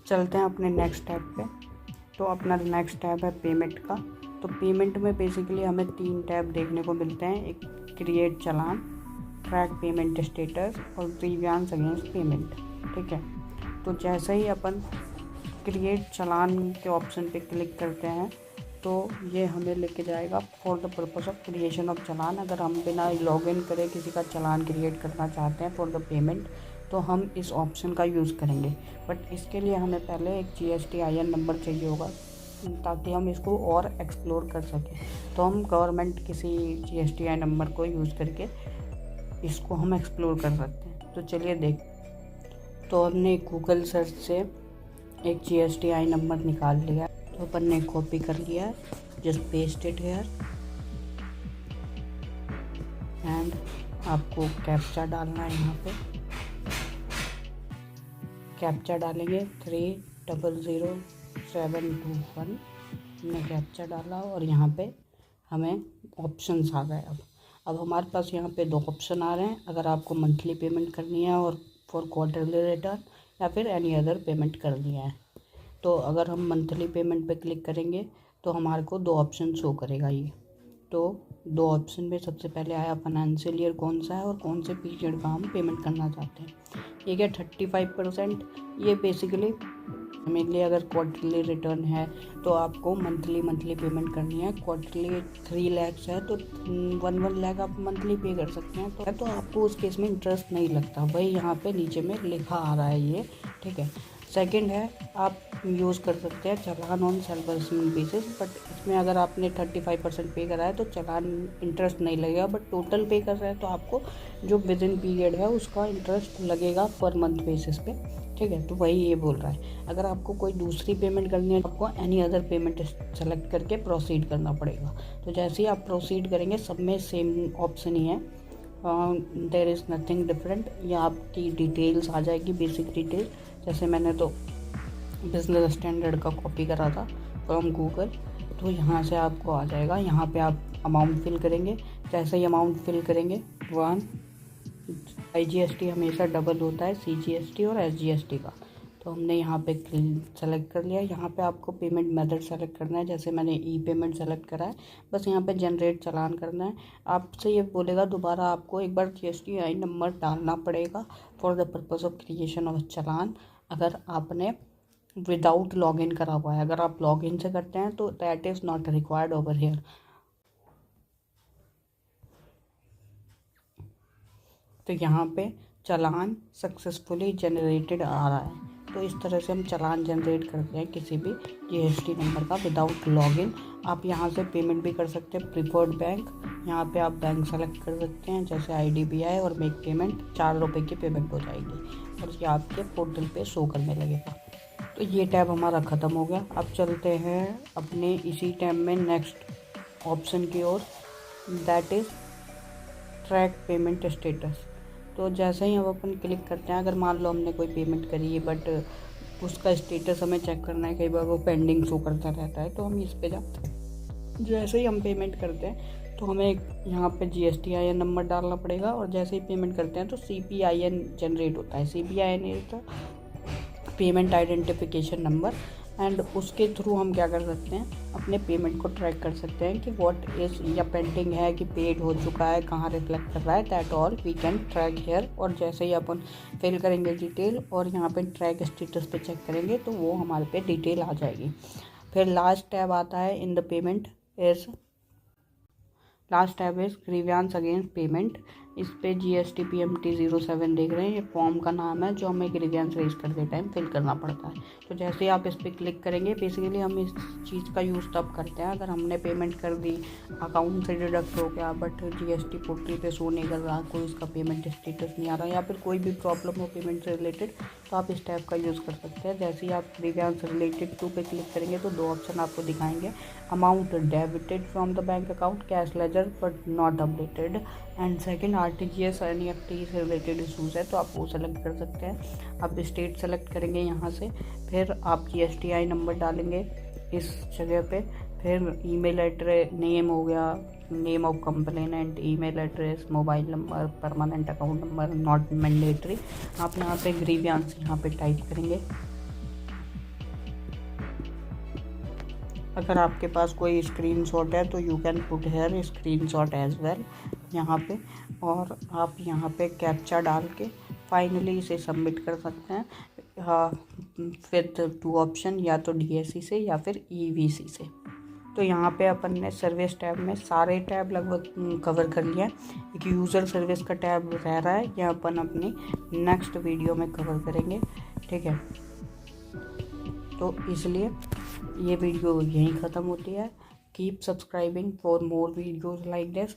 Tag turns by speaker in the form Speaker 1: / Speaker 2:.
Speaker 1: चलते हैं अपने नेक्स्ट टैब पे। तो अपना नेक्स्ट टैब है पेमेंट का। तो पेमेंट में बेसिकली हमें 3 टैब देखने को मिलते हैं, एक क्रिएट चालान, ट्रैक पेमेंट स्टेटस और ग्रीवियंस अगेंस्ट पेमेंट। ठीक है, तो जैसे ही अपन क्रिएट चालान के ऑप्शन पे क्लिक करते हैं तो ये हमें लेके जाएगा for the purpose of creation of challan. अगर हम बिना लॉगिन करे किसी का चालान क्रिएट करना चाहते हैं फॉर द पेमेंट तो हम इस ऑप्शन का यूज़ करेंगे। बट इसके लिए हमें पहले एक GSTIN नंबर चाहिए होगा ताकि हम इसको और एक्सप्लोर कर सकें। तो हम गवर्नमेंट किसी GSTI नंबर को यूज़ करके इसको हम एक्सप्लोर कर सकते हैं। तो चलिए देख, तो हमने गूगल सर्च से एक GSTI नंबर निकाल लिया, तो अपन ने कॉपी कर लिया, just paste it here and आपको कैप्चा डालना है। यहाँ पे कैप्चा डालेंगे 300721, हमने कैप्चा डाला और यहाँ पे हमें ऑप्शंस आ गए। अब हमारे पास यहाँ पे 2 ऑप्शन आ रहे हैं, अगर आपको मंथली पेमेंट करनी है और फॉर क्वार्टरली रिटर्न या फिर एनी अदर पेमेंट करनी है। तो अगर हम मंथली पेमेंट पे क्लिक करेंगे तो हमारे को 2 ऑप्शन शो करेगा ये। तो 2 ऑप्शन में सबसे पहले आया फाइनेंशियल ईयर कौन सा है और कौन से पीरियड का हम पेमेंट करना चाहते हैं। ये क्या 35%, ये बेसिकली मेनली अगर क्वार्टरली रिटर्न है तो आपको मंथली पेमेंट करनी है। क्वार्टरली 3 लाख है तो 1 लाख आप मंथली पे कर सकते हैं। तो आपको उस केस में इंटरेस्ट नहीं लगता, वही यहाँ पे नीचे में लिखा आ रहा है ये। ठीक है, सेकंड है आप यूज़ कर सकते हैं challan on self assessment basis, but इसमें अगर आपने 35% पे करा है तो चालान इंटरेस्ट नहीं लगेगा, बट टोटल पे कर रहे हैं तो आपको जो विद इन पीरियड है उसका इंटरेस्ट लगेगा पर मंथ बेसिस पे। ठीक है, तो वही ये बोल रहा है। अगर आपको कोई दूसरी पेमेंट करनी है तो आपको एनी अदर पेमेंट सेलेक्ट करके प्रोसीड करना पड़ेगा। तो जैसे ही आप प्रोसीड करेंगे सब में सेम ऑप्शन ही है, देयर इज़ नथिंग डिफरेंट। या आपकी डिटेल्स आ जाएगी, बेसिक डिटेल, जैसे मैंने तो बिजनेस स्टैंडर्ड का कॉपी करा था फ्रॉम गूगल, तो यहाँ से आपको आ जाएगा। यहाँ पे आप अमाउंट फिल करेंगे, जैसे ही अमाउंट फिल करेंगे 1 IGST हमेशा डबल होता है CGST और SGST का, तो हमने यहाँ पे सेलेक्ट कर लिया। यहाँ पे आपको पेमेंट मेथड सेलेक्ट करना है, जैसे मैंने ई-पेमेंट सेलेक्ट करा है, बस यहाँ पे जनरेट चालान करना है। आपसे ये बोलेगा दोबारा आपको एक बार GSTI नंबर डालना पड़ेगा for the purpose of creation of challan, अगर आपने विदाउट लॉगिन करा हुआ है। अगर आप लॉगिन से करते हैं तो that is not required over here. तो यहाँ पे चालान सक्सेसफुली जनरेटेड आ रहा है। तो इस तरह से हम चालान जनरेट करते हैं किसी भी GST नंबर का विदाउट लॉगिन। आप यहाँ से पेमेंट भी कर सकते हैं प्रीफर्ड बैंक, यहाँ पे आप बैंक सेलेक्ट कर सकते हैं जैसे IDBI और मेक पेमेंट, 4 रुपये की पेमेंट हो जाएगी और ये आपके पोर्टल पे शो करने लगेगा। तो ये टैब हमारा ख़त्म हो गया। अब चलते हैं अपने इसी टैब में नेक्स्ट ऑप्शन की ओर, that is track payment status. तो जैसे ही हम अपन क्लिक करते हैं, अगर मान लो हमने कोई पेमेंट करी है बट उसका स्टेटस हमें चेक करना है, कई बार वो पेंडिंग शो करता रहता है, तो हम इस पे जाते हैं। जैसे ही हम पेमेंट करते हैं तो हमें यहाँ पे GSTIN नंबर डालना पड़ेगा और जैसे ही पेमेंट करते हैं तो CPIN जनरेट होता है। CPIN is the payment identification number, and उसके थ्रू हम क्या कर सकते हैं, अपने पेमेंट को ट्रैक कर सकते हैं कि व्हाट इज़ या पेंडिंग है कि पेड हो चुका है, कहाँ रिफ्लेक्ट कर रहा है, that all we can track here. और जैसे ही अपन फिल करेंगे डिटेल और यहाँ पे ट्रैक स्टेटस पे चेक करेंगे तो वो हमारे पे डिटेल आ जाएगी। फिर लास्ट टैब आता है in the payment is, last tab is grievance against payment. इस पे GST PMT 07 देख रहे हैं, ये फॉर्म का नाम है जो हमें ग्रीवियंस रेज करते टाइम फिल करना पड़ता है। तो जैसे ही आप इस पर क्लिक करेंगे, बेसिकली हम इस चीज़ का यूज़ तब करते हैं अगर हमने पेमेंट कर दी, अकाउंट से डिडक्ट हो गया बट GST पोर्टल पे शो नहीं कर रहा, कोई उसका पेमेंट स्टेटस नहीं आ रहा, या फिर कोई भी प्रॉब्लम हो पेमेंट से रिलेटेड, तो आप इस टैब का यूज़ कर सकते हैं। जैसे ही आप ग्रीवियंस रिलेटेड टू पे क्लिक करेंगे तो 2 ऑप्शन आपको दिखाएंगे, amount debited from the bank account, cash ledger but not updated, and second RTGS और NEFT से रिलेटेड इशूज़ है तो आप वो सेलेक्ट कर सकते हैं। आप स्टेट सेलेक्ट करेंगे यहाँ से, फिर आप GSTI नंबर डालेंगे इस जगह पे, फिर ईमेल एड्रेस, नेम हो गया, name of complainant, email address, mobile number, permanent account number, not mandatory. आप यहाँ पे ग्रीवियंस यहाँ पे टाइप करेंगे अगर आपके पास कोई स्क्रीनशॉट है तो you can put here screenshot as well यहाँ पे, और आप यहाँ पे कैप्चा डाल के फाइनली इसे सबमिट कर सकते हैं विद 2 ऑप्शन, या तो DSC से या फिर EVC से। तो यहाँ पे अपन ने सर्विस टैब में सारे टैब लगभग कवर कर लिया है। एक यूज़र सर्विस का टैब रह रहा है, यह अपन अपनी नेक्स्ट वीडियो में कवर करेंगे, ठीक है। तो इसलिए ये वीडियो यहीं ख़त्म होती है। Keep subscribing for more videos like this.